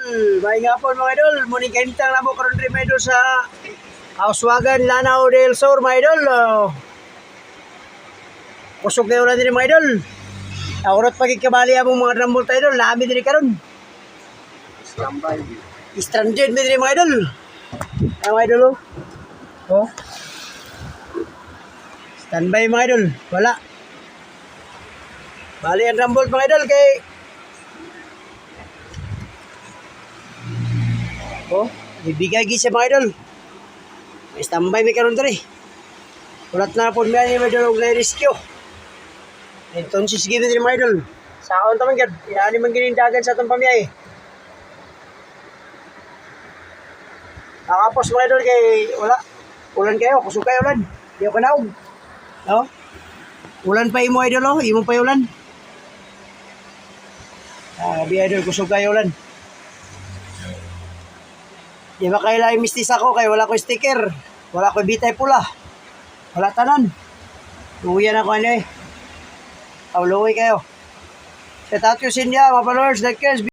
May nga po mga idol, muning kahintang na mo karon rin mga idol sa Auswagan, Lanao del Sur mga idol. Kusog kayo na din mga idol. Aurot pagkikabali among mga drambol tayo idol, nami din karon. Stranded mi din mga idol. Ang mga idol oh. Standby mga idol, wala. Bali ang drambol mga idol kay ibigay gisa mga idol. Standby mi karon diri. Ulat na po miyan yung idol og na-rescue. Entonces sige din mga idol. Sa akong taman gad, yan man ginindagan sa atong pamiyay. Nakapos mga idol kay wala. Ulan kayo, kusog kayo ulan. Di ako naog. No? Ulan pa imo idol oh, imo pa ulan. Bi idol kusog kayo ulan. Di ba kayo lang mistis ako kay wala ko sticker. Wala ko bitay pula. Wala tanan. Uwian ako ano eh. Tawloy kayo. Sa tatyo sinya, mga followers, like us.